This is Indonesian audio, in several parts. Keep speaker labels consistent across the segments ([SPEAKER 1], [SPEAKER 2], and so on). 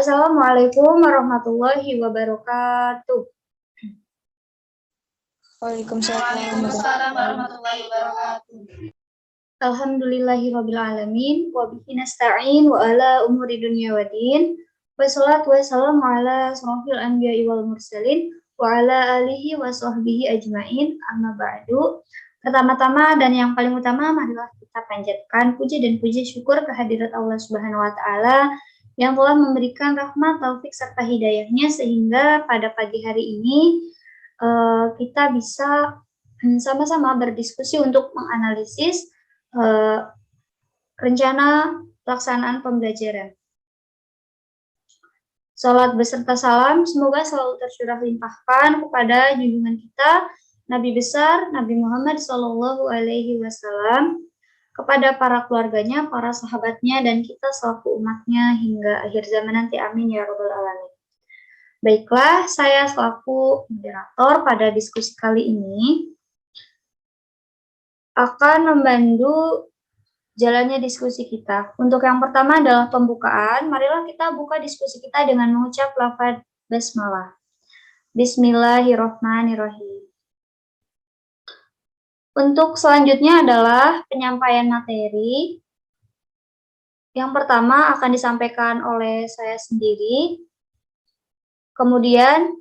[SPEAKER 1] Assalamualaikum warahmatullahi wabarakatuh.
[SPEAKER 2] Waalaikumsalam warahmatullahi wabarakatuh.
[SPEAKER 1] Alhamdulillahirabbil alamin wa bihi nasta'in wa ala umuri dunya waddin. Wassalatu wassalamu ala asrofil anbiya'i wal mursalin wa ala alihi wa sahbihi ajmain. Amma ba'du. Pertama-tama dan yang paling utama, marilah kita panjatkan puji dan puji syukur kehadirat Allah Subhanahu wa taala yang telah memberikan rahmat, taufik serta hidayahnya sehingga pada pagi hari ini kita bisa sama-sama berdiskusi untuk menganalisis rencana pelaksanaan pembelajaran. Salat beserta salam semoga selalu tercurah limpahkan kepada junjungan kita Nabi besar Nabi Muhammad SAW, kepada para keluarganya, para sahabatnya, dan kita selaku umatnya hingga akhir zaman nanti. Amin ya rabbal alamin. Baiklah, saya selaku moderator pada diskusi kali ini akan membantu jalannya diskusi kita. Untuk yang pertama adalah pembukaan. Marilah kita buka diskusi kita dengan mengucap lafaz basmalah. Bismillahirrahmanirrahim. Untuk selanjutnya adalah penyampaian materi. Yang pertama akan disampaikan oleh saya sendiri, kemudian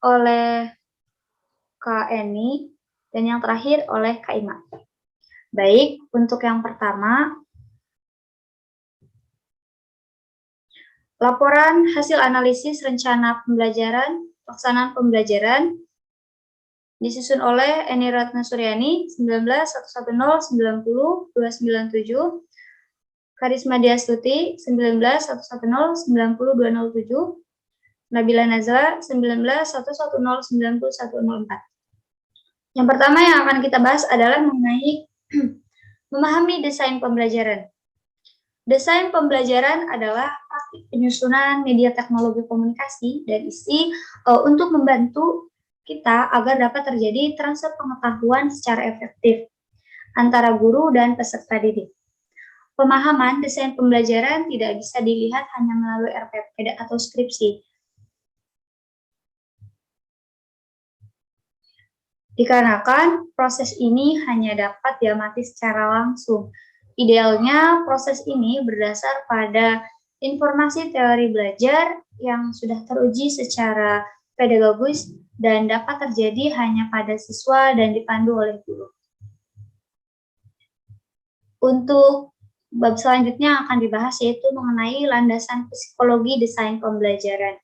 [SPEAKER 1] oleh Kak Eni, dan yang terakhir oleh Kak Ima. Baik, untuk yang pertama, laporan hasil analisis rencana pembelajaran, pelaksanaan pembelajaran, disusun oleh Eni Ratna Suryani, 19-110-90-297, Karisma Diastuti, 19-110-90-207, Nabila Nazla, 19-110-9104. Yang pertama yang akan kita bahas adalah mengenai memahami desain pembelajaran. Desain pembelajaran adalah praktik penyusunan media teknologi komunikasi dan isi untuk membantu kita agar dapat terjadi transfer pengetahuan secara efektif antara guru dan peserta didik. Pemahaman desain pembelajaran tidak bisa dilihat hanya melalui RPP atau skripsi. Dikarenakan proses ini hanya dapat diamati secara langsung. Idealnya proses ini berdasar pada informasi teori belajar yang sudah teruji secara pedagogis dan dapat terjadi hanya pada siswa dan dipandu oleh guru. Untuk bab selanjutnya akan dibahas yaitu mengenai landasan psikologi desain pembelajaran.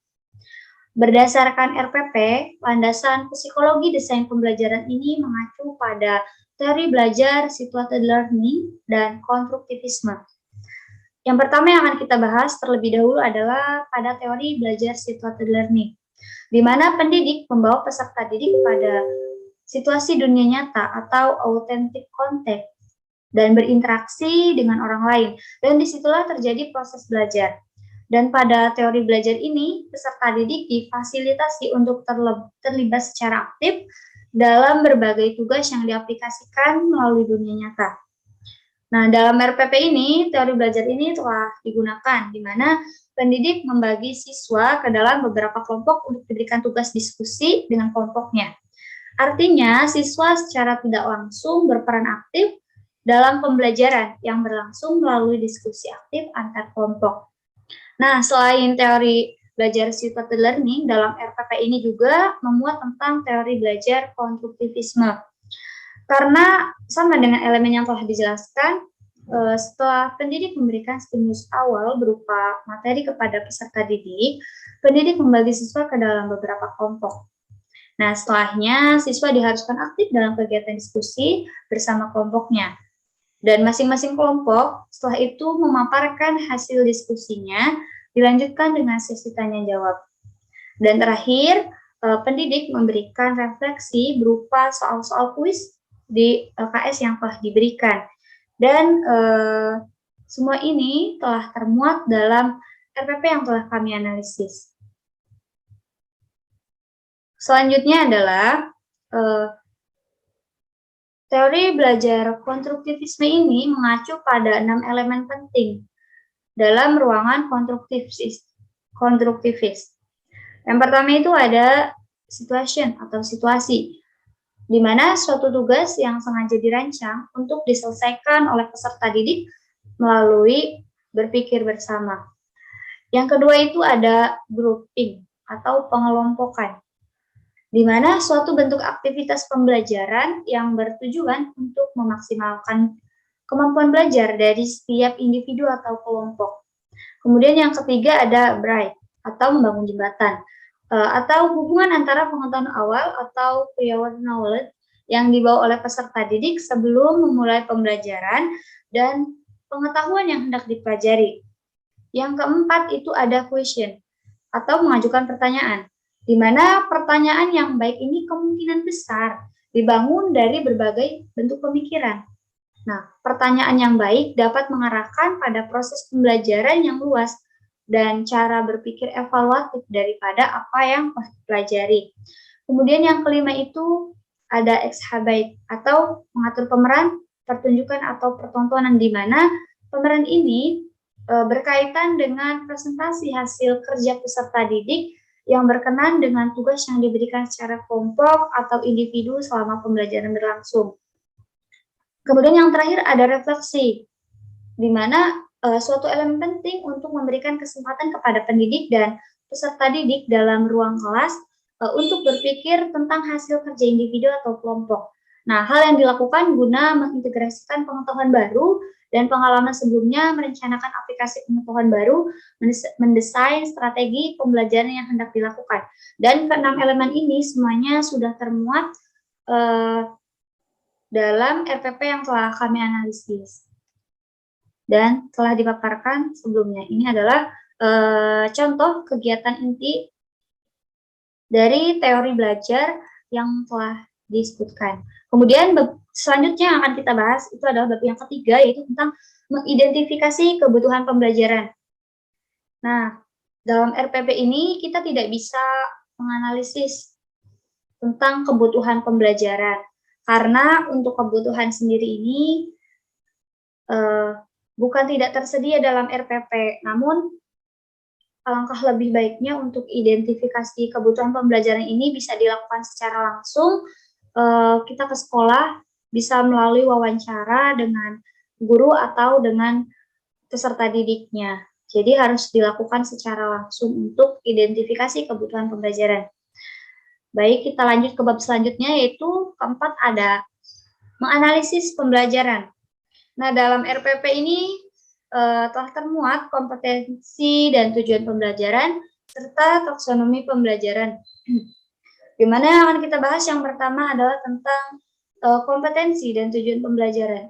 [SPEAKER 1] Berdasarkan RPP, landasan psikologi desain pembelajaran ini mengacu pada teori belajar, situated learning, dan konstruktivisme. Yang pertama yang akan kita bahas terlebih dahulu adalah pada teori belajar situated learning, di mana pendidik membawa peserta didik pada situasi dunia nyata atau authentic contact dan berinteraksi dengan orang lain, dan disitulah terjadi proses belajar. Dan pada teori belajar ini, peserta didik difasilitasi untuk terlibat secara aktif dalam berbagai tugas yang diaplikasikan melalui dunia nyata. Nah, dalam RPP ini, teori belajar ini telah digunakan, di mana pendidik membagi siswa ke dalam beberapa kelompok untuk diberikan tugas diskusi dengan kelompoknya. Artinya, siswa secara tidak langsung berperan aktif dalam pembelajaran yang berlangsung melalui diskusi aktif antar kelompok. Nah, selain teori belajar situated learning, dalam RPP ini juga memuat tentang teori belajar konstruktivisme. Karena sama dengan elemen yang telah dijelaskan, setelah pendidik memberikan stimulus awal berupa materi kepada peserta didik, pendidik membagi siswa ke dalam beberapa kelompok. Nah, setelahnya siswa diharuskan aktif dalam kegiatan diskusi bersama kelompoknya. Dan masing-masing kelompok setelah itu memaparkan hasil diskusinya, dilanjutkan dengan sesi tanya-jawab. Dan terakhir, pendidik memberikan refleksi berupa soal-soal kuis di LKS yang telah diberikan. Dan semua ini telah termuat dalam RPP yang telah kami analisis. Selanjutnya adalah teori belajar konstruktivisme ini mengacu pada 6 elemen penting dalam ruangan konstruktivis. Yang pertama itu ada situation atau situasi, di mana suatu tugas yang sengaja dirancang untuk diselesaikan oleh peserta didik melalui berpikir bersama. Yang kedua itu ada grouping atau pengelompokan, di mana suatu bentuk aktivitas pembelajaran yang bertujuan untuk memaksimalkan kemampuan belajar dari setiap individu atau kelompok. Kemudian yang ketiga ada bridge atau membangun jembatan, atau hubungan antara pengetahuan awal atau prior knowledge yang dibawa oleh peserta didik sebelum memulai pembelajaran dan pengetahuan yang hendak dipelajari. Yang keempat itu ada question atau mengajukan pertanyaan, di mana pertanyaan yang baik ini kemungkinan besar dibangun dari berbagai bentuk pemikiran. Nah, pertanyaan yang baik dapat mengarahkan pada proses pembelajaran yang luas dan cara berpikir evaluatif daripada apa yang dipelajari. Kemudian yang kelima itu ada exhibit atau mengatur pemeran, pertunjukan atau pertontonan, di mana pemeran ini berkaitan dengan presentasi hasil kerja peserta didik yang berkenan dengan tugas yang diberikan secara kelompok atau individu selama pembelajaran berlangsung. Kemudian yang terakhir ada refleksi, di mana suatu elemen penting untuk memberikan kesempatan kepada pendidik dan peserta didik dalam ruang kelas untuk berpikir tentang hasil kerja individu atau kelompok. Nah, hal yang dilakukan guna mengintegrasikan pengetahuan baru dan pengalaman sebelumnya, merencanakan aplikasi pengetahuan baru, mendesain strategi pembelajaran yang hendak dilakukan. Dan keenam elemen ini semuanya sudah termuat dalam RPP yang telah kami analisis dan telah dipaparkan sebelumnya. Ini adalah contoh kegiatan inti dari teori belajar yang telah disebutkan. Kemudian selanjutnya yang akan kita bahas itu adalah bab yang ketiga, yaitu tentang mengidentifikasi kebutuhan pembelajaran. Nah, dalam RPP ini kita tidak bisa menganalisis tentang kebutuhan pembelajaran, karena untuk kebutuhan sendiri ini bukan tidak tersedia dalam RPP, namun alangkah lebih baiknya untuk identifikasi kebutuhan pembelajaran ini bisa dilakukan secara langsung. Kita ke sekolah bisa melalui wawancara dengan guru atau dengan peserta didiknya. Jadi harus dilakukan secara langsung untuk identifikasi kebutuhan pembelajaran. Baik, kita lanjut ke bab selanjutnya, yaitu keempat ada menganalisis pembelajaran. Nah, dalam RPP ini telah termuat kompetensi dan tujuan pembelajaran serta taksonomi pembelajaran. Di mana yang akan kita bahas yang pertama adalah tentang kompetensi dan tujuan pembelajaran.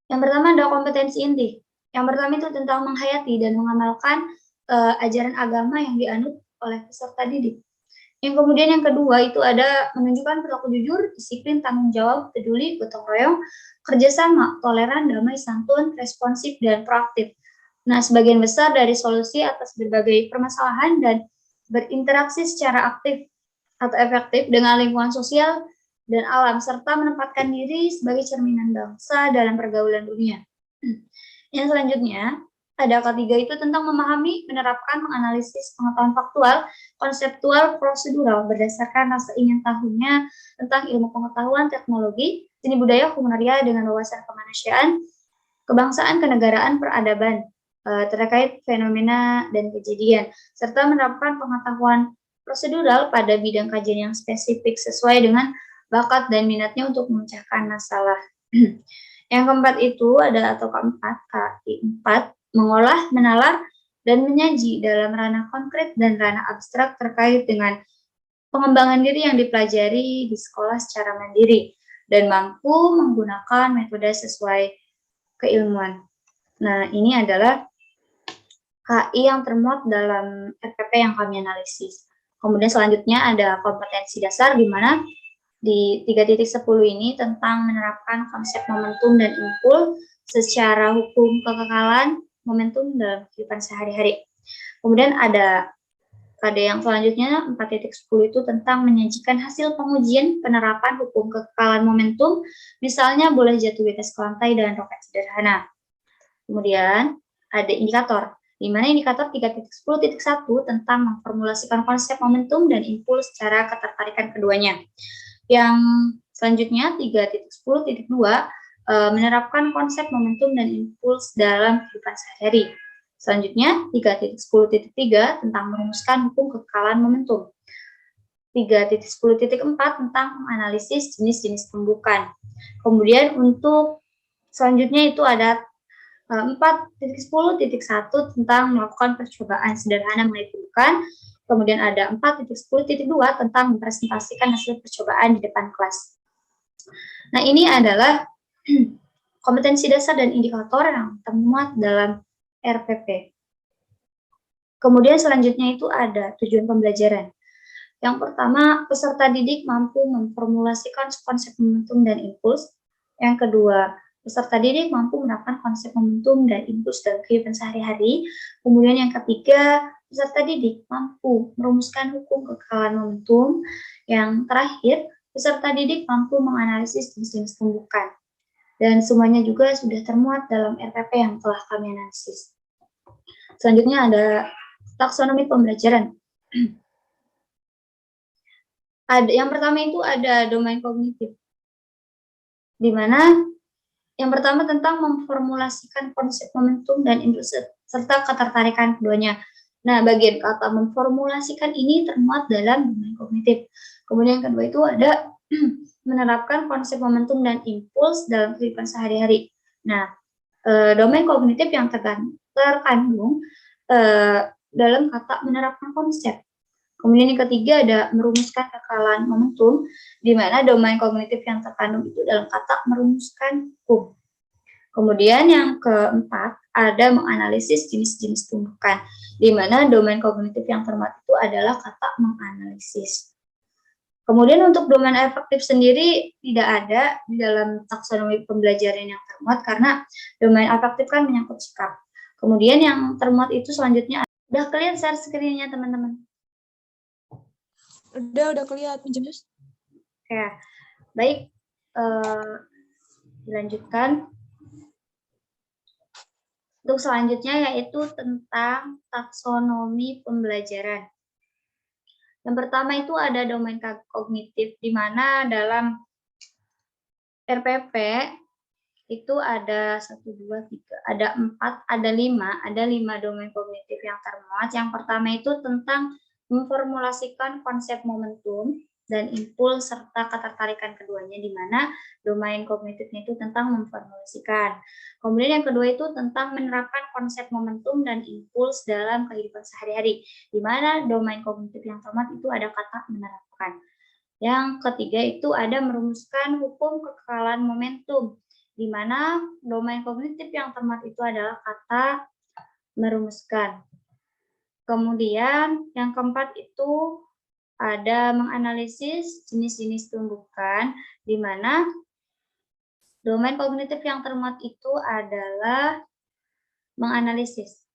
[SPEAKER 1] Yang pertama adalah kompetensi inti. Yang pertama itu tentang menghayati dan mengamalkan ajaran agama yang dianut oleh peserta didik. Yang kemudian yang kedua itu ada menunjukkan perilaku jujur, disiplin, tanggung jawab, peduli, gotong royong, kerjasama, toleran, damai, santun, responsif, dan proaktif. Nah, sebagian besar dari solusi atas berbagai permasalahan dan berinteraksi secara aktif atau efektif dengan lingkungan sosial dan alam, serta menempatkan diri sebagai cerminan bangsa dalam pergaulan dunia. Yang selanjutnya, ada ketiga itu tentang memahami, menerapkan, menganalisis pengetahuan faktual, konseptual, prosedural berdasarkan rasa ingin tahunya tentang ilmu pengetahuan, teknologi, seni budaya, humaria dengan wawasan kemanusiaan, kebangsaan, kenegaraan, peradaban terkait fenomena dan kejadian, serta menerapkan pengetahuan prosedural pada bidang kajian yang spesifik sesuai dengan bakat dan minatnya untuk memecahkan masalah. Yang keempat itu ada atau keempat, KI4, mengolah, menalar, dan menyaji dalam ranah konkret dan ranah abstrak terkait dengan pengembangan diri yang dipelajari di sekolah secara mandiri dan mampu menggunakan metode sesuai keilmuan. Nah, ini adalah KI yang termuat dalam RPP yang kami analisis. Kemudian selanjutnya ada kompetensi dasar, di mana di 3.10 ini tentang menerapkan konsep momentum dan impul secara hukum kekekalan momentum dalam kehidupan sehari-hari. Kemudian ada pada yang selanjutnya 4.10 itu tentang menyajikan hasil pengujian penerapan hukum kekekalan momentum, misalnya boleh jatuh di tes ke lantai dan roket sederhana. Kemudian ada indikator, di mana indikator 3.10.1 tentang memformulasikan konsep momentum dan impuls secara ketertarikan keduanya. Yang selanjutnya 3.10.2 menerapkan konsep momentum dan impuls dalam kehidupan sehari-hari. Selanjutnya 3.10.3 tentang merumuskan hukum kekekalan momentum. 3.10.4 tentang menganalisis jenis-jenis tumbukan. Kemudian untuk selanjutnya itu ada 4.10.1 tentang melakukan percobaan sederhana mengenai tumbukan. Kemudian ada 4.10.2 tentang mempresentasikan hasil percobaan di depan kelas. Nah, ini adalah kompetensi dasar dan indikator yang termuat dalam RPP. Kemudian selanjutnya itu ada tujuan pembelajaran. Yang pertama, peserta didik mampu memformulasikan konsep momentum dan impuls. Yang kedua, peserta didik mampu menerapkan konsep momentum dan impuls dalam kehidupan sehari-hari. Kemudian yang ketiga, peserta didik mampu merumuskan hukum kekekalan momentum. Yang terakhir, peserta didik mampu menganalisis jenis-jenis tumbukan. Dan semuanya juga sudah termuat dalam RPP yang telah kami analisis. Selanjutnya ada taksonomi pembelajaran. Yang pertama itu ada domain kognitif, di mana yang pertama tentang memformulasikan konsep momentum dan impuls serta ketertarikan keduanya. Nah, bagian kata memformulasikan ini termuat dalam domain kognitif. Kemudian yang kedua itu ada menerapkan konsep momentum dan impuls dalam kehidupan sehari-hari. Nah, domain kognitif yang terkandung dalam kata menerapkan konsep. Kemudian yang ketiga ada merumuskan kekekalan momentum, di mana domain kognitif yang terkandung itu dalam kata merumuskan hukum. Kemudian yang keempat ada menganalisis jenis-jenis tumbukan, di mana domain kognitif yang termuat itu adalah kata menganalisis. Kemudian untuk domain afektif sendiri tidak ada di dalam taksonomi pembelajaran yang termuat, karena domain afektif kan menyangkut sikap. Kemudian yang termuat itu selanjutnya, udah clear share screen-nya teman-teman?
[SPEAKER 2] Udah kelihatan, Jus.
[SPEAKER 1] Ya, baik. Dilanjutkan. Untuk selanjutnya yaitu tentang taksonomi pembelajaran. Yang pertama itu ada domain kognitif, di mana dalam RPP itu ada 1, 2, 3, ada 4, ada 5 domain kognitif yang termuat. Yang pertama itu tentang memformulasikan konsep momentum dan impuls serta ketertarikan keduanya, di mana domain kognitifnya itu tentang memformulasikan. Kemudian yang kedua itu tentang menerapkan konsep momentum dan impuls dalam kehidupan sehari-hari, di mana domain kognitif yang termuat itu ada kata menerapkan. Yang ketiga itu ada merumuskan hukum kekekalan momentum, di mana domain kognitif yang termuat itu adalah kata merumuskan. Kemudian yang keempat itu ada menganalisis jenis-jenis tumbukan, di mana domain kognitif yang termuat itu adalah menganalisis.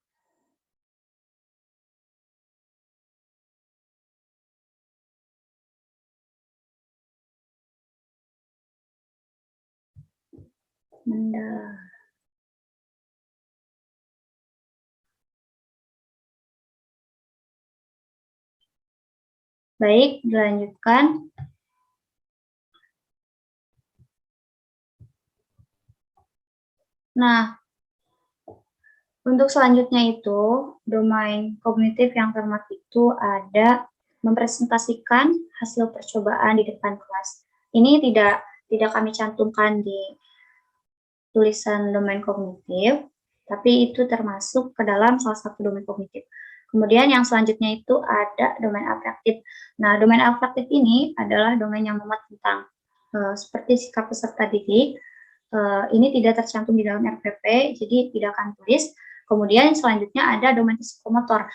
[SPEAKER 1] Baik, dilanjutkan. Nah, untuk selanjutnya itu, domain kognitif yang termuat itu ada mempresentasikan hasil percobaan di depan kelas. Ini tidak kami cantumkan di tulisan domain kognitif, tapi itu termasuk ke dalam salah satu domain kognitif. Kemudian yang selanjutnya itu ada domain afektif. Nah, domain afektif ini adalah domain yang memuat tentang seperti sikap peserta didik. Ini tidak tercantum di dalam RPP, jadi tidak akan tulis. Kemudian selanjutnya ada domain psikomotor.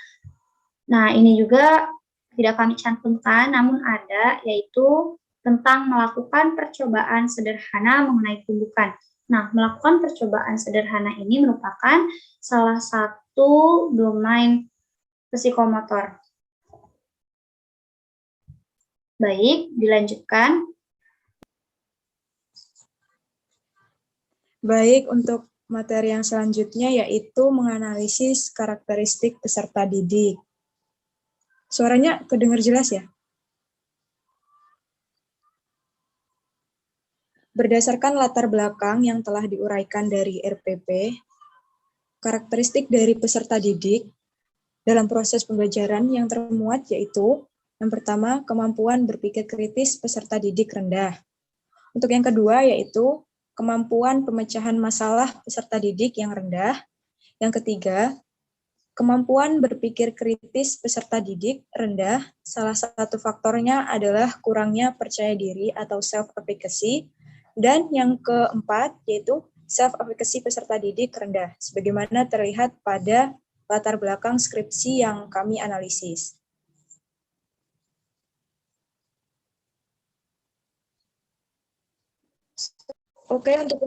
[SPEAKER 1] Nah, ini juga tidak kami cantumkan, namun ada, yaitu tentang melakukan percobaan sederhana mengenai tumbukan. Nah, melakukan percobaan sederhana ini merupakan salah satu domain psikomotor. Baik, dilanjutkan.
[SPEAKER 2] Baik, untuk materi yang selanjutnya yaitu menganalisis karakteristik peserta didik. Suaranya kedengar jelas ya? Berdasarkan latar belakang yang telah diuraikan dari RPP, karakteristik dari peserta didik dalam proses pembelajaran yang termuat yaitu yang pertama, kemampuan berpikir kritis peserta didik rendah. Untuk yang kedua yaitu kemampuan pemecahan masalah peserta didik yang rendah. Yang ketiga, kemampuan berpikir kritis peserta didik rendah. Salah satu faktornya adalah kurangnya percaya diri atau self-efficacy. Dan yang keempat yaitu self-efficacy peserta didik rendah, sebagaimana terlihat pada latar belakang skripsi yang kami analisis. Oke, untuk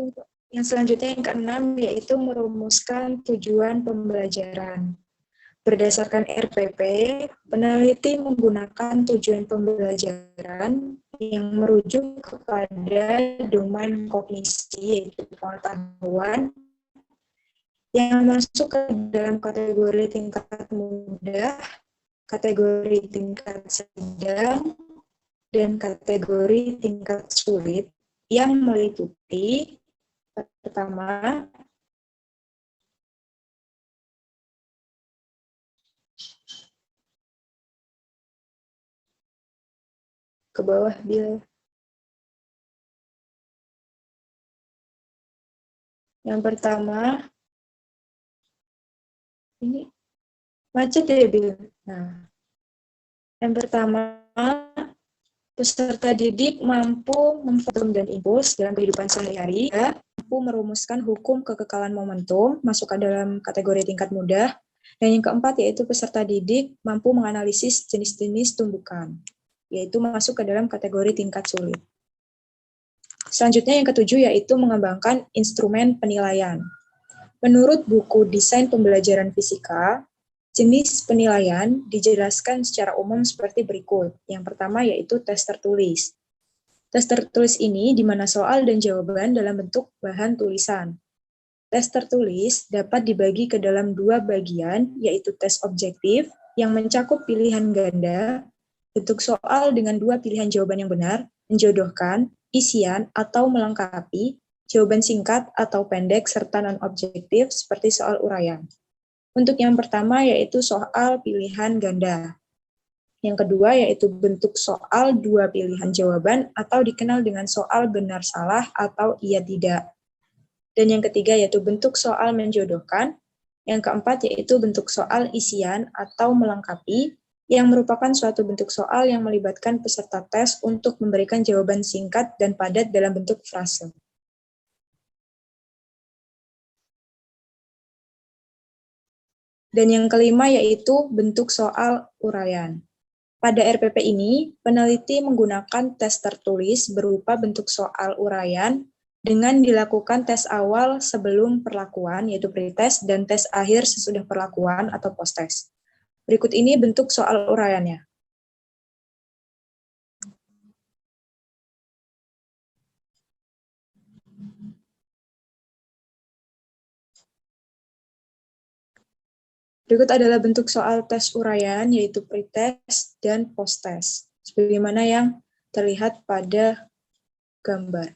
[SPEAKER 2] yang selanjutnya yang keenam yaitu merumuskan tujuan pembelajaran. Berdasarkan RPP, peneliti menggunakan tujuan pembelajaran yang merujuk kepada domain kognisi, yaitu pengetahuan, yang masuk ke dalam kategori tingkat mudah, kategori tingkat sedang, dan kategori tingkat sulit, yang meliputi pertama, ke bawah Bill. Yang pertama, ini macet ya Bill. Nah, yang pertama, peserta didik mampu memforum dan impuls dalam kehidupan sehari-hari, mampu merumuskan hukum kekekalan momentum, masuk ke dalam kategori tingkat mudah, dan yang keempat yaitu peserta didik mampu menganalisis jenis-jenis tumbukan, yaitu masuk ke dalam kategori tingkat sulit. Selanjutnya yang ketujuh yaitu mengembangkan instrumen penilaian. Menurut buku Desain Pembelajaran Fisika, jenis penilaian dijelaskan secara umum seperti berikut. Yang pertama yaitu tes tertulis. Tes tertulis ini di mana soal dan jawaban dalam bentuk bahan tulisan. Tes tertulis dapat dibagi ke dalam dua bagian, yaitu tes objektif yang mencakup pilihan ganda, bentuk soal dengan dua pilihan jawaban yang benar, menjodohkan, isian, atau melengkapi, jawaban singkat atau pendek, serta non-objektif seperti soal uraian. Untuk yang pertama yaitu soal pilihan ganda. Yang kedua yaitu bentuk soal dua pilihan jawaban atau dikenal dengan soal benar salah atau iya tidak. Dan yang ketiga yaitu bentuk soal menjodohkan. Yang keempat yaitu bentuk soal isian atau melengkapi, yang merupakan suatu bentuk soal yang melibatkan peserta tes untuk memberikan jawaban singkat dan padat dalam bentuk frase. Dan yang kelima yaitu bentuk soal uraian. Pada RPP ini, peneliti menggunakan tes tertulis berupa bentuk soal uraian dengan dilakukan tes awal sebelum perlakuan, yaitu pretest, dan tes akhir sesudah perlakuan atau post-test. Berikut ini bentuk soal uraiannya. Berikut adalah bentuk soal tes uraian, yaitu pretest dan post-test, sebagaimana yang terlihat pada gambar.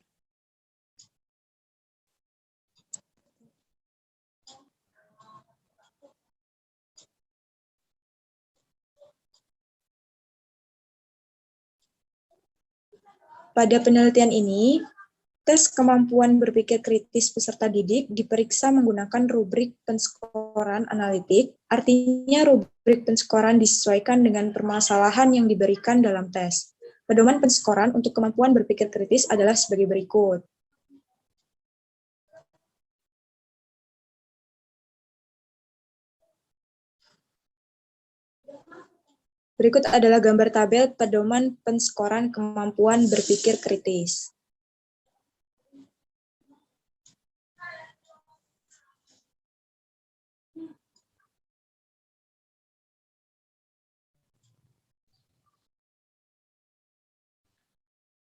[SPEAKER 2] Pada penelitian ini, tes kemampuan berpikir kritis peserta didik diperiksa menggunakan rubrik penskoran analitik, artinya rubrik penskoran disesuaikan dengan permasalahan yang diberikan dalam tes. Pedoman penskoran untuk kemampuan berpikir kritis adalah sebagai berikut. Berikut adalah gambar tabel pedoman penskoran kemampuan berpikir kritis.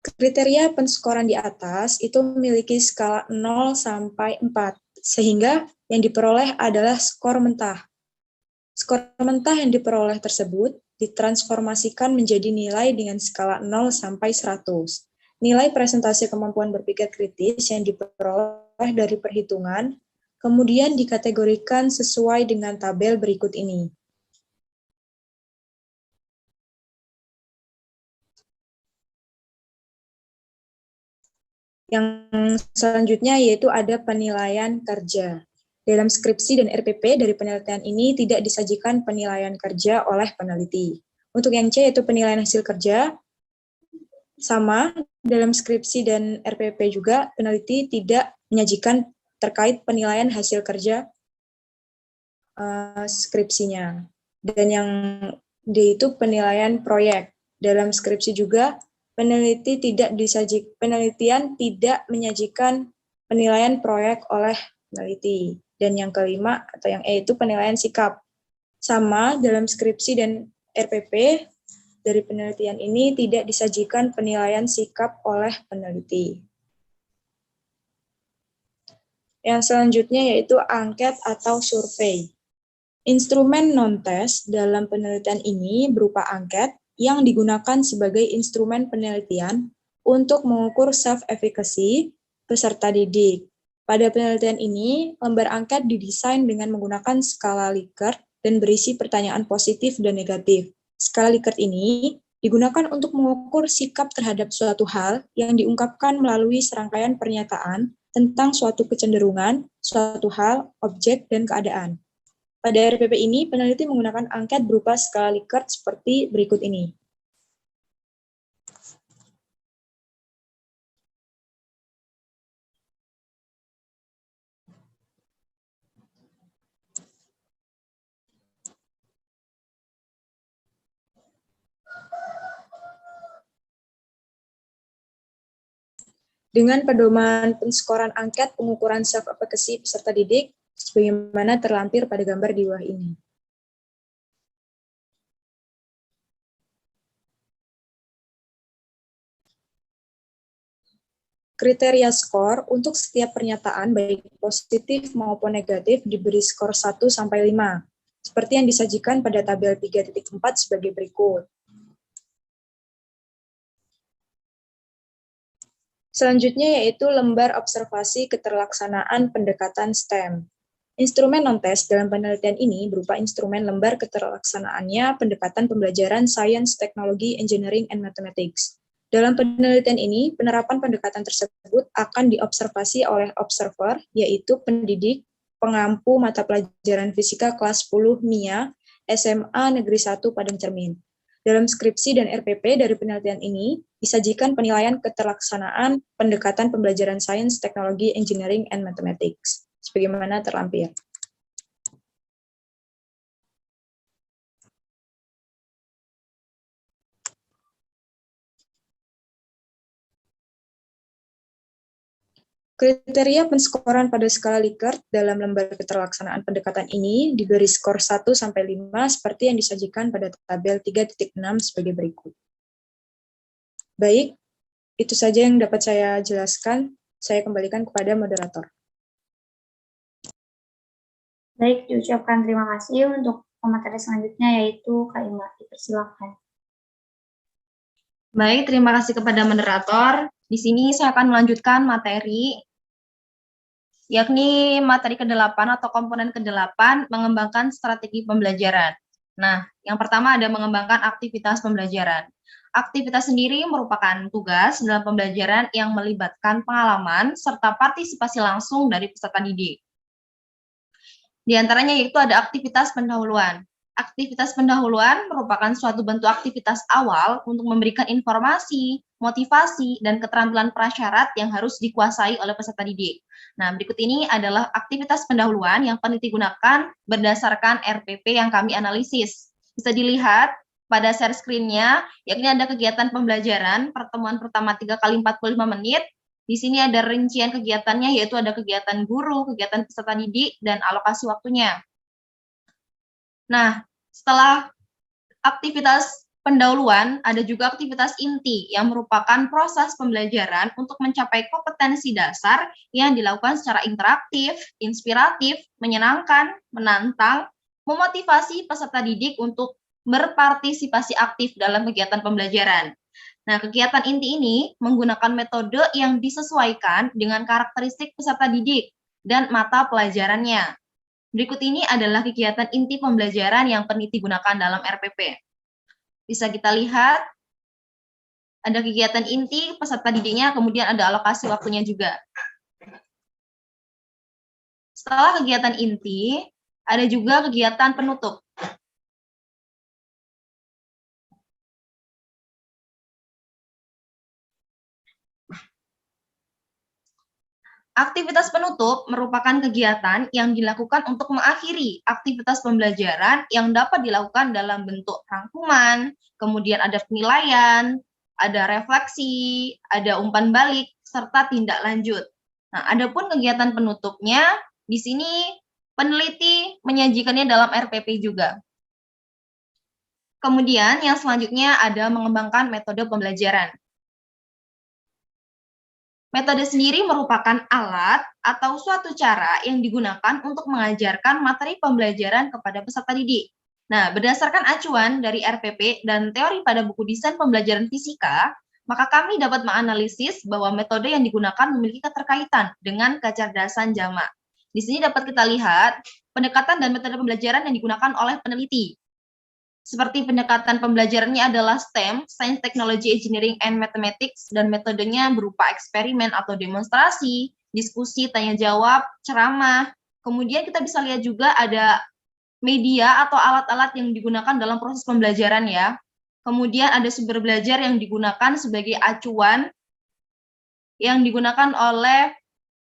[SPEAKER 2] Kriteria penskoran di atas itu memiliki skala 0 sampai 4. sehingga yang diperoleh adalah skor mentah. Skor mentah yang diperoleh tersebut ditransformasikan menjadi nilai dengan skala 0 sampai 100. Nilai presentasi kemampuan berpikir kritis yang diperoleh dari perhitungan kemudian dikategorikan sesuai dengan tabel berikut ini. Yang selanjutnya yaitu ada penilaian kerja. Dalam skripsi dan RPP dari penelitian ini tidak disajikan penilaian kerja oleh peneliti. Untuk yang C yaitu penilaian hasil kerja, sama dalam skripsi dan RPP juga peneliti tidak menyajikan terkait penilaian hasil kerja skripsinya. Dan yang D itu penilaian proyek. Dalam skripsi juga penelitian tidak menyajikan penilaian proyek oleh peneliti. Dan yang kelima atau yang E itu penilaian sikap. Sama dalam skripsi dan RPP dari penelitian ini tidak disajikan penilaian sikap oleh peneliti. Yang selanjutnya yaitu angket atau survei. Instrumen non-tes dalam penelitian ini berupa angket yang digunakan sebagai instrumen penelitian untuk mengukur self-efficacy peserta didik. Pada penelitian ini, lembar angket didesain dengan menggunakan skala Likert dan berisi pertanyaan positif dan negatif. Skala Likert ini digunakan untuk mengukur sikap terhadap suatu hal yang diungkapkan melalui serangkaian pernyataan tentang suatu kecenderungan, suatu hal, objek, dan keadaan. Pada RPP ini, peneliti menggunakan angket berupa skala Likert seperti berikut ini. Dengan pedoman penskoran angket pengukuran self-efficacy peserta didik, sebagaimana terlampir pada gambar di bawah ini. Kriteria skor untuk setiap pernyataan baik positif maupun negatif diberi skor 1 sampai 5, seperti yang disajikan pada tabel 3.4 sebagai berikut. Selanjutnya yaitu lembar observasi keterlaksanaan pendekatan STEM. Instrumen non-tes dalam penelitian ini berupa instrumen lembar keterlaksanaannya pendekatan pembelajaran Sains, Teknologi, Engineering, and Mathematics. Dalam penelitian ini, penerapan pendekatan tersebut akan diobservasi oleh observer, yaitu pendidik, pengampu mata pelajaran fisika kelas 10 MIA, SMA Negeri 1 Padang Cermin. Dalam skripsi dan RPP dari penelitian ini, disajikan penilaian keterlaksanaan pendekatan pembelajaran Sains, Teknologi, Engineering, and Mathematics, sebagaimana terlampir. Kriteria penskoran pada skala Likert dalam lembar keterlaksanaan pendekatan ini diberi skor 1 sampai 5 seperti yang disajikan pada tabel 3.6 sebagai berikut. Baik, itu saja yang dapat saya jelaskan. Saya kembalikan kepada moderator.
[SPEAKER 1] Baik, diucapkan terima kasih untuk pemateri selanjutnya yaitu Kak Ima. Dipersilakan.
[SPEAKER 3] Baik, terima kasih kepada moderator. Di sini saya akan melanjutkan materi, yakni materi ke-8 atau komponen ke-8, mengembangkan strategi pembelajaran. Nah, yang pertama ada mengembangkan aktivitas pembelajaran. Aktivitas sendiri merupakan tugas dalam pembelajaran yang melibatkan pengalaman serta partisipasi langsung dari peserta didik. Di antaranya yaitu ada aktivitas pendahuluan. Aktivitas pendahuluan merupakan suatu bentuk aktivitas awal untuk memberikan informasi, motivasi, dan keterampilan prasyarat yang harus dikuasai oleh peserta didik. Nah, berikut ini adalah aktivitas pendahuluan yang peneliti gunakan berdasarkan RPP yang kami analisis. Bisa dilihat pada share screen-nya, yakni ada kegiatan pembelajaran, pertemuan pertama 3 kali 45 menit. Di sini ada rincian kegiatannya, yaitu ada kegiatan guru, kegiatan peserta didik, dan alokasi waktunya. Nah, setelah aktivitas pendahuluan, ada juga aktivitas inti yang merupakan proses pembelajaran untuk mencapai kompetensi dasar yang dilakukan secara interaktif, inspiratif, menyenangkan, menantang, memotivasi peserta didik untuk berpartisipasi aktif dalam kegiatan pembelajaran. Nah, kegiatan inti ini menggunakan metode yang disesuaikan dengan karakteristik peserta didik dan mata pelajarannya. Berikut ini adalah kegiatan inti pembelajaran yang peneliti gunakan dalam RPP. Bisa kita lihat, ada kegiatan inti peserta didiknya, kemudian ada alokasi waktunya juga. Setelah kegiatan inti, ada juga kegiatan penutup. Aktivitas penutup merupakan kegiatan yang dilakukan untuk mengakhiri aktivitas pembelajaran yang dapat dilakukan dalam bentuk rangkuman, kemudian ada penilaian, ada refleksi, ada umpan balik, serta tindak lanjut. Nah, adapun kegiatan penutupnya, di sini peneliti menyajikannya dalam RPP juga. Kemudian yang selanjutnya ada mengembangkan metode pembelajaran. Metode sendiri merupakan alat atau suatu cara yang digunakan untuk mengajarkan materi pembelajaran kepada peserta didik. Nah, berdasarkan acuan dari RPP dan teori pada buku desain pembelajaran fisika, maka kami dapat menganalisis bahwa metode yang digunakan memiliki keterkaitan dengan kecerdasan jamak. Di sini dapat kita lihat pendekatan dan metode pembelajaran yang digunakan oleh peneliti. Seperti pendekatan pembelajarannya adalah STEM, Science, Technology, Engineering, and Mathematics, dan metodenya berupa eksperimen atau demonstrasi, diskusi, tanya jawab, ceramah. Kemudian kita bisa lihat juga ada media atau alat-alat yang digunakan dalam proses pembelajaran ya. Kemudian ada sumber belajar yang digunakan sebagai acuan yang digunakan oleh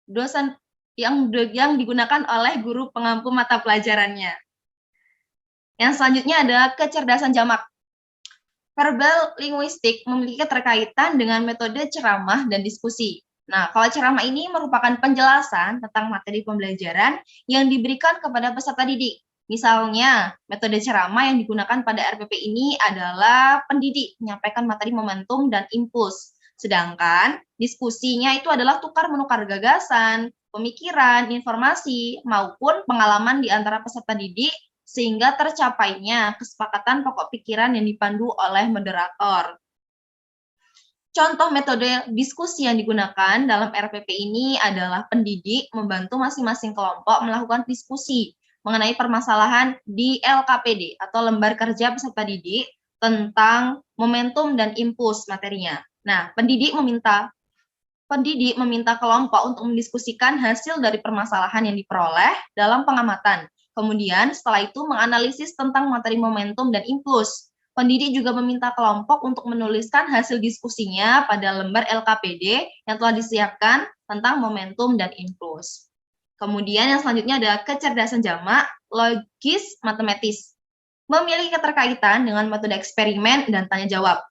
[SPEAKER 3] dosen yang digunakan oleh guru pengampu mata pelajarannya. Yang selanjutnya ada kecerdasan jamak. Verbal linguistik memiliki keterkaitan dengan metode ceramah dan diskusi. Nah, kalau ceramah ini merupakan penjelasan tentang materi pembelajaran yang diberikan kepada peserta didik. Misalnya, metode ceramah yang digunakan pada RPP ini adalah pendidik menyampaikan materi momentum dan impuls. Sedangkan diskusinya itu adalah tukar-menukar gagasan, pemikiran, informasi, maupun pengalaman di antara peserta didik sehingga tercapainya kesepakatan pokok pikiran yang dipandu oleh moderator. Contoh metode diskusi yang digunakan dalam RPP ini adalah pendidik membantu masing-masing kelompok melakukan diskusi mengenai permasalahan di LKPD atau lembar kerja peserta didik tentang momentum dan impuls materinya. Nah, pendidik meminta kelompok untuk mendiskusikan hasil dari permasalahan yang diperoleh dalam pengamatan. Kemudian setelah itu menganalisis tentang materi momentum dan impuls. Pendidik juga meminta kelompok untuk menuliskan hasil diskusinya pada lembar LKPD yang telah disiapkan tentang momentum dan impuls. Kemudian yang selanjutnya ada kecerdasan jamak, logis, matematis. Memiliki keterkaitan dengan metode eksperimen dan tanya jawab.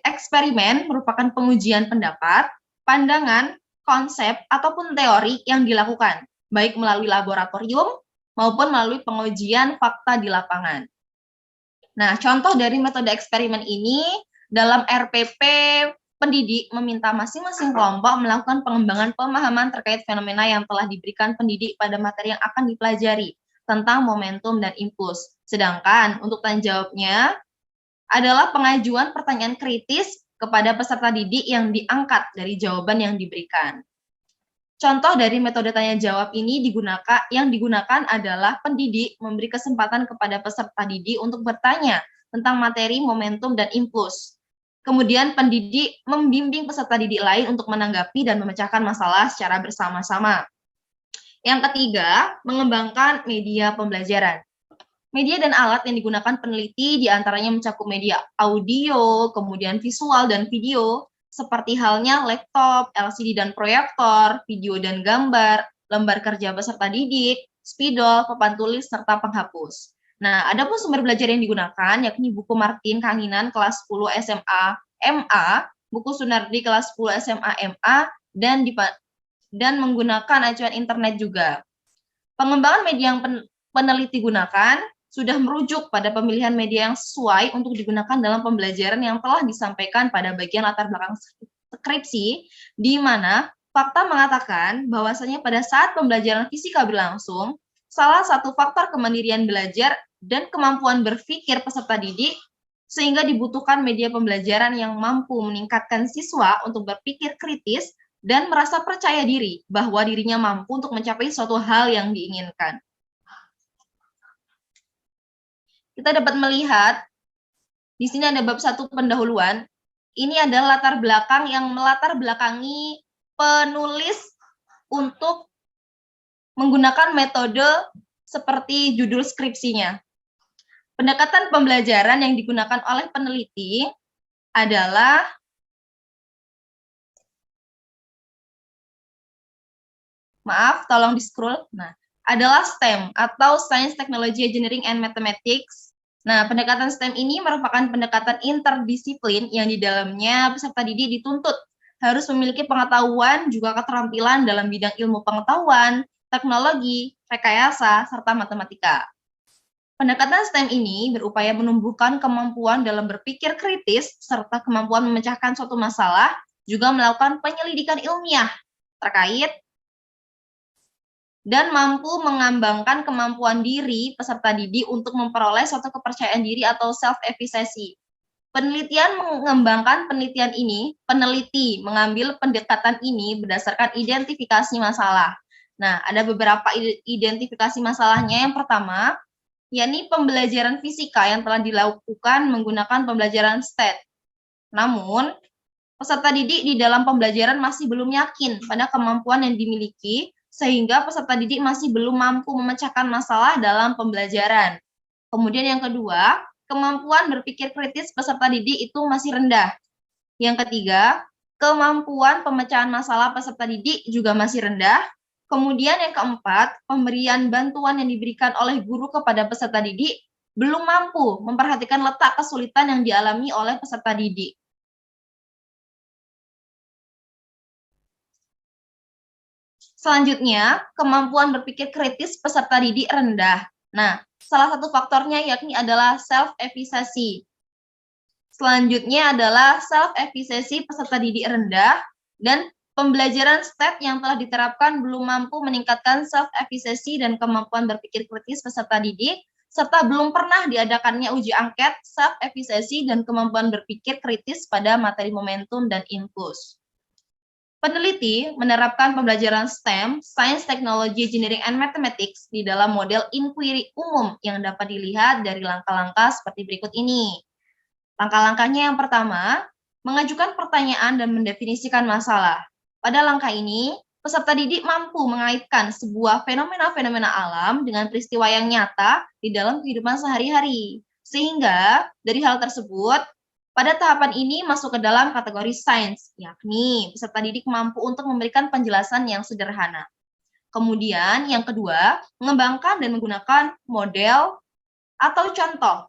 [SPEAKER 3] Eksperimen merupakan pengujian pendapat, pandangan, konsep, ataupun teori yang dilakukan, baik melalui laboratorium maupun melalui pengujian fakta di lapangan. Nah, contoh dari metode eksperimen ini, dalam RPP, pendidik meminta masing-masing kelompok melakukan pengembangan pemahaman terkait fenomena yang telah diberikan pendidik pada materi yang akan dipelajari tentang momentum dan impuls. Sedangkan untuk tanya jawabnya adalah pengajuan pertanyaan kritis kepada peserta didik yang diangkat dari jawaban yang diberikan. Contoh dari metode tanya jawab ini yang digunakan adalah pendidik memberi kesempatan kepada peserta didik untuk bertanya tentang materi, momentum, dan impuls. Kemudian pendidik membimbing peserta didik lain untuk menanggapi dan memecahkan masalah secara bersama-sama. Yang ketiga, mengembangkan media pembelajaran. Media dan alat yang digunakan peneliti diantaranya mencakup media audio, kemudian visual dan video, seperti halnya laptop, LCD dan proyektor, video dan gambar, lembar kerja peserta didik, spidol, papan tulis, serta penghapus. Nah, ada pun sumber belajar yang digunakan, yakni buku Martin Kanginan kelas 10 SMA MA, buku Sunardi kelas 10 SMA MA, dan menggunakan acuan internet juga. Pengembangan media yang peneliti gunakan, sudah merujuk pada pemilihan media yang sesuai untuk digunakan dalam pembelajaran yang telah disampaikan pada bagian latar belakang skripsi, di mana fakta mengatakan bahwasanya pada saat pembelajaran fisika berlangsung, salah satu faktor kemandirian belajar dan kemampuan berpikir peserta didik sehingga dibutuhkan media pembelajaran yang mampu meningkatkan siswa untuk berpikir kritis dan merasa percaya diri bahwa dirinya mampu untuk mencapai suatu hal yang diinginkan. Kita dapat melihat di sini ada bab 1 pendahuluan. Ini adalah latar belakang yang melatar belakangi penulis untuk menggunakan metode seperti judul skripsinya. Pendekatan pembelajaran yang digunakan oleh peneliti adalah tolong di-scroll. Nah, adalah STEM atau Science, Technology, Engineering, and Mathematics. Nah, pendekatan STEM ini merupakan pendekatan interdisiplin yang di dalamnya peserta didik dituntut harus memiliki pengetahuan juga keterampilan dalam bidang ilmu pengetahuan, teknologi, rekayasa, serta matematika. Pendekatan STEM ini berupaya menumbuhkan kemampuan dalam berpikir kritis serta kemampuan memecahkan suatu masalah, juga melakukan penyelidikan ilmiah terkait dan mampu mengembangkan kemampuan diri peserta didik untuk memperoleh suatu kepercayaan diri atau self-efficacy. Penelitian mengembangkan penelitian ini, peneliti mengambil pendekatan ini berdasarkan identifikasi masalah. Nah, ada beberapa identifikasi masalahnya. Yang pertama, yakni pembelajaran fisika yang telah dilakukan menggunakan pembelajaran STED. Namun, peserta didik di dalam pembelajaran masih belum yakin pada kemampuan yang dimiliki, sehingga peserta didik masih belum mampu memecahkan masalah dalam pembelajaran. Kemudian yang kedua, kemampuan berpikir kritis peserta didik itu masih rendah. Yang ketiga, kemampuan pemecahan masalah peserta didik juga masih rendah. Kemudian yang keempat, pemberian bantuan yang diberikan oleh guru kepada peserta didik belum mampu memperhatikan letak kesulitan yang dialami oleh peserta didik. Selanjutnya, kemampuan berpikir kritis peserta didik rendah. Nah, salah satu faktornya yakni adalah self-efficacy. Selanjutnya adalah self-efficacy peserta didik rendah dan pembelajaran STEP yang telah diterapkan belum mampu meningkatkan self-efficacy dan kemampuan berpikir kritis peserta didik, serta belum pernah diadakannya uji angket self-efficacy dan kemampuan berpikir kritis pada materi momentum dan impuls. Peneliti menerapkan pembelajaran STEM, Science, Technology, Engineering, and Mathematics di dalam model inquiry umum yang dapat dilihat dari langkah-langkah seperti berikut ini. Langkah-langkahnya yang pertama, mengajukan pertanyaan dan mendefinisikan masalah. Pada langkah ini, peserta didik mampu mengaitkan sebuah fenomena-fenomena alam dengan peristiwa yang nyata di dalam kehidupan sehari-hari. Sehingga, dari hal tersebut, pada tahapan ini masuk ke dalam kategori sains, yakni peserta didik mampu untuk memberikan penjelasan yang sederhana. Kemudian yang kedua, mengembangkan dan menggunakan model atau contoh.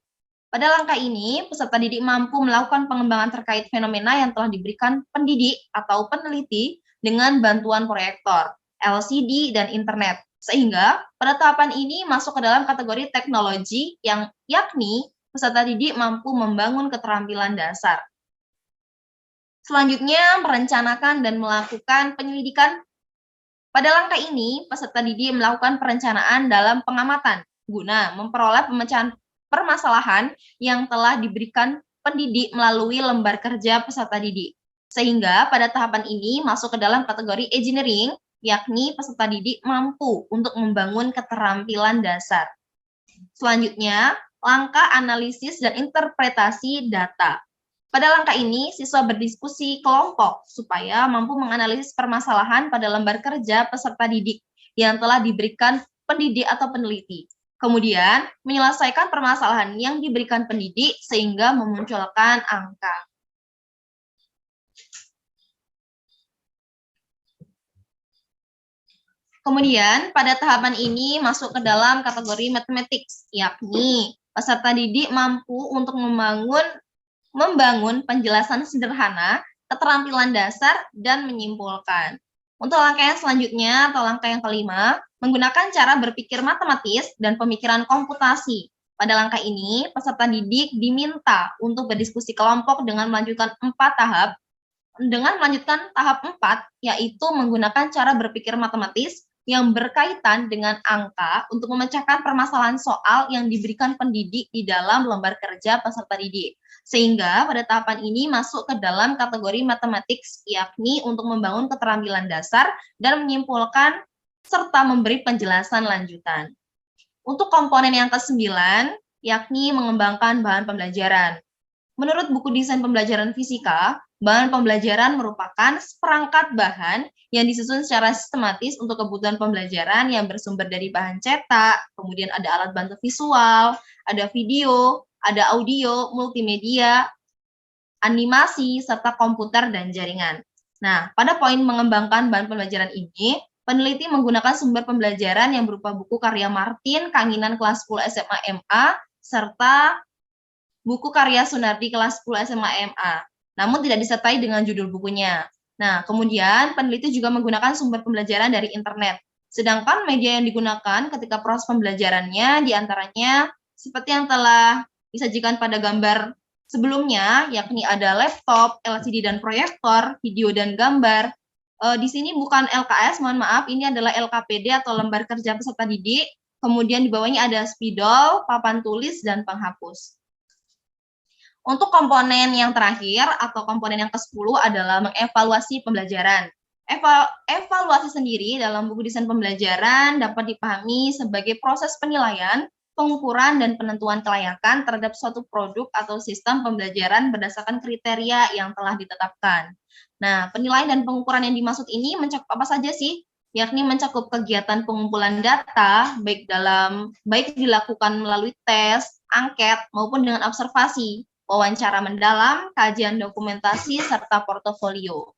[SPEAKER 3] Pada langkah ini, peserta didik mampu melakukan pengembangan terkait fenomena yang telah diberikan pendidik atau peneliti dengan bantuan proyektor, LCD, dan internet. Sehingga pada tahapan ini masuk ke dalam kategori teknologi yang yakni peserta didik mampu membangun keterampilan dasar. Selanjutnya, merencanakan dan melakukan penyelidikan. Pada langkah ini, peserta didik melakukan perencanaan dalam pengamatan guna memperoleh pemecahan permasalahan yang telah diberikan pendidik melalui lembar kerja peserta didik. Sehingga pada tahapan ini masuk ke dalam kategori engineering, yakni peserta didik mampu untuk membangun keterampilan dasar. Selanjutnya, langkah analisis dan interpretasi data. Pada langkah ini, siswa berdiskusi kelompok supaya mampu menganalisis permasalahan pada lembar kerja peserta didik yang telah diberikan pendidik atau peneliti. Kemudian, menyelesaikan permasalahan yang diberikan pendidik sehingga memunculkan angka. Kemudian, pada tahapan ini masuk ke dalam kategori mathematics, yakni peserta didik mampu untuk membangun penjelasan sederhana, keterampilan dasar, dan menyimpulkan. Untuk langkah yang selanjutnya atau langkah yang kelima, menggunakan cara berpikir matematis dan pemikiran komputasi Pada langkah ini, peserta didik diminta untuk berdiskusi kelompok dengan melanjutkan 4 tahap. Dengan melanjutkan tahap 4, yaitu menggunakan cara berpikir matematis yang berkaitan dengan angka untuk memecahkan permasalahan soal yang diberikan pendidik di dalam lembar kerja peserta didik. Sehingga pada tahapan ini masuk ke dalam kategori mathematics, yakni untuk membangun keterampilan dasar dan menyimpulkan serta memberi penjelasan lanjutan. Untuk komponen yang ke-9, yakni mengembangkan bahan pembelajaran. Menurut buku desain pembelajaran fisika, bahan pembelajaran merupakan seperangkat bahan yang disusun secara sistematis untuk kebutuhan pembelajaran yang bersumber dari bahan cetak, kemudian ada alat bantu visual, ada video, ada audio, multimedia, animasi, serta komputer dan jaringan. Nah, pada poin mengembangkan bahan pembelajaran ini, peneliti menggunakan sumber pembelajaran yang berupa buku karya Martin, Kanginan kelas 10 SMA MA, serta buku karya Sunardi kelas 10 SMA MA, namun tidak disertai dengan judul bukunya. Nah, kemudian peneliti juga menggunakan sumber pembelajaran dari internet. Sedangkan media yang digunakan ketika proses pembelajarannya diantaranya seperti yang telah disajikan pada gambar sebelumnya, yakni ada laptop, LCD dan proyektor, video dan gambar. Di sini bukan LKS, mohon maaf, ini adalah LKPD atau lembar kerja peserta didik. Kemudian di bawahnya ada spidol, papan tulis, dan penghapus. Untuk komponen yang terakhir atau komponen yang ke-10 adalah mengevaluasi pembelajaran. Evaluasi sendiri dalam buku desain pembelajaran dapat dipahami sebagai proses penilaian, pengukuran, dan penentuan kelayakan terhadap suatu produk atau sistem pembelajaran berdasarkan kriteria yang telah ditetapkan. Nah, penilaian dan pengukuran yang dimaksud ini mencakup apa saja sih? Yakni mencakup kegiatan pengumpulan data, baik dilakukan melalui tes, angket, maupun dengan observasi, wawancara mendalam, kajian dokumentasi, serta portofolio.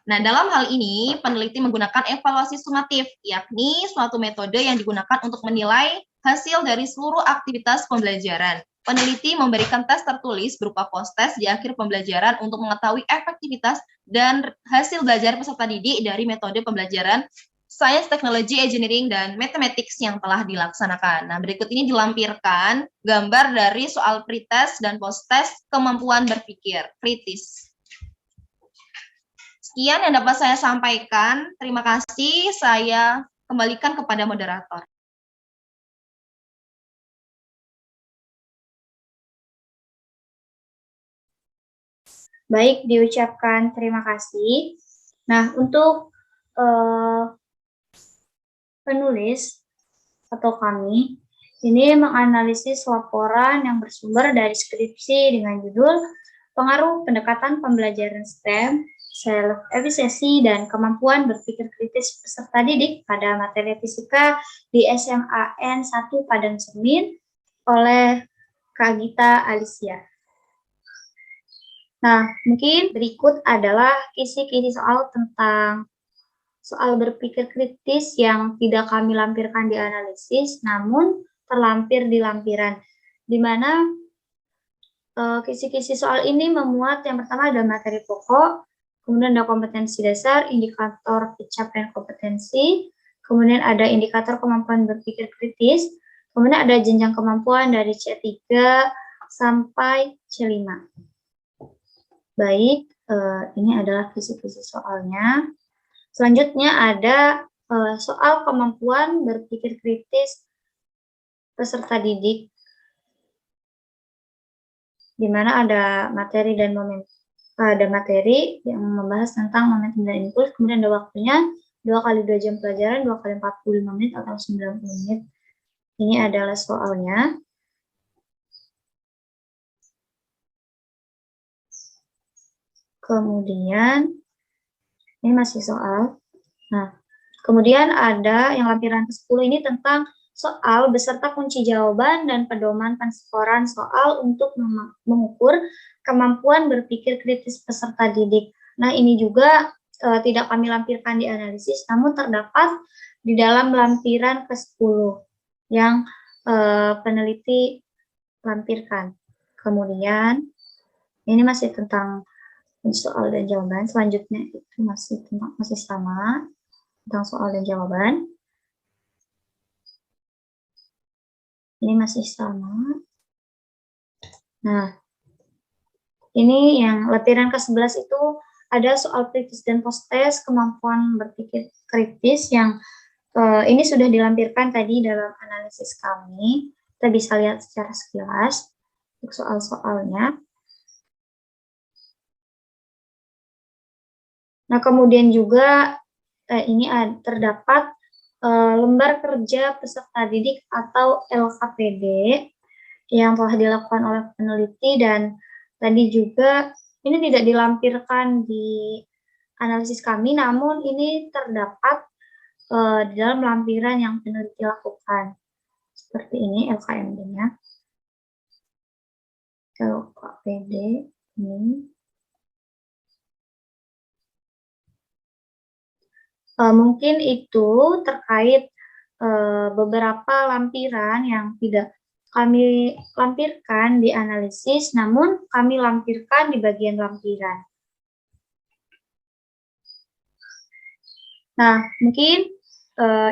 [SPEAKER 3] Nah, dalam hal ini, peneliti menggunakan evaluasi sumatif, yakni suatu metode yang digunakan untuk menilai hasil dari seluruh aktivitas pembelajaran. Peneliti memberikan tes tertulis berupa post-test di akhir pembelajaran untuk mengetahui efektivitas dan hasil belajar peserta didik dari metode pembelajaran Science, Technology, Engineering, dan Mathematics yang telah dilaksanakan. Nah, berikut ini dilampirkan gambar dari soal pretest dan post-test kemampuan berpikir kritis. Sekian yang dapat saya sampaikan. Terima kasih. Saya kembalikan kepada moderator.
[SPEAKER 1] Baik, diucapkan terima kasih. Nah, untuk penulis atau kami ini menganalisis laporan yang bersumber dari skripsi dengan judul Pengaruh Pendekatan Pembelajaran STEM, Self-Efficacy, dan Kemampuan Berpikir Kritis Peserta Didik pada materi fisika di SMAN 1 Padang Cermin oleh Kak Gita Alicia. Nah, mungkin berikut adalah kisi-kisi soal tentang soal berpikir kritis yang tidak kami lampirkan di analisis, namun terlampir di lampiran, di mana kisi-kisi soal ini memuat yang pertama ada materi pokok, kemudian ada kompetensi dasar, indikator pencapaian kompetensi, kemudian ada indikator kemampuan berpikir kritis, kemudian ada jenjang kemampuan dari C3 sampai C5. Baik, ini adalah kisi-kisi soalnya. Selanjutnya ada soal kemampuan berpikir kritis peserta didik, di mana ada materi dan ada materi yang membahas tentang momentum dan impuls, kemudian ada waktunya 2 kali 2 jam pelajaran, 2 kali 45 menit atau 90 menit. Ini adalah soalnya. Kemudian, ini masih soal. Nah, kemudian ada yang lampiran ke-10 ini tentang soal beserta kunci jawaban dan pedoman penskoran soal untuk mengukur kemampuan berpikir kritis peserta didik. Nah, ini juga tidak kami lampirkan di analisis, namun terdapat di dalam lampiran ke-10 yang peneliti lampirkan. Kemudian, ini masih tentang soal dan jawaban. Selanjutnya itu masih sama tentang soal dan jawaban. Ini masih sama. Nah, ini yang lampiran ke-11 itu ada soal pre-tes dan post-tes, kemampuan berpikir kritis yang ini sudah dilampirkan tadi dalam analisis kami. Kita bisa lihat secara sekilas untuk soal-soalnya. Nah, kemudian juga ini terdapat lembar kerja peserta didik atau LKPD yang telah dilakukan oleh peneliti, dan tadi juga ini tidak dilampirkan di analisis kami, namun ini terdapat di dalam lampiran yang peneliti lakukan. Seperti ini LKMD-nya. LKPD ini. Mungkin itu terkait beberapa lampiran yang tidak kami lampirkan di analisis, namun kami lampirkan di bagian lampiran. Nah, mungkin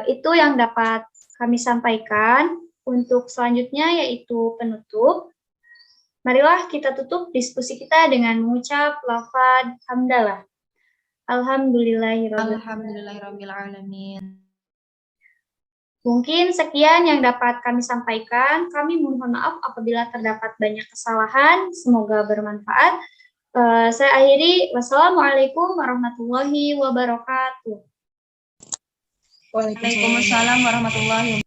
[SPEAKER 1] itu yang dapat kami sampaikan. Untuk selanjutnya yaitu penutup. Marilah kita tutup diskusi kita dengan mengucap lafaz hamdalah.
[SPEAKER 3] Alhamdulillahirrahmanirrahim.
[SPEAKER 1] Mungkin sekian yang dapat kami sampaikan. Kami mohon maaf apabila terdapat banyak kesalahan. Semoga bermanfaat. Saya akhiri. Wassalamualaikum warahmatullahi wabarakatuh.
[SPEAKER 3] Waalaikumsalam warahmatullahi wabarakatuh.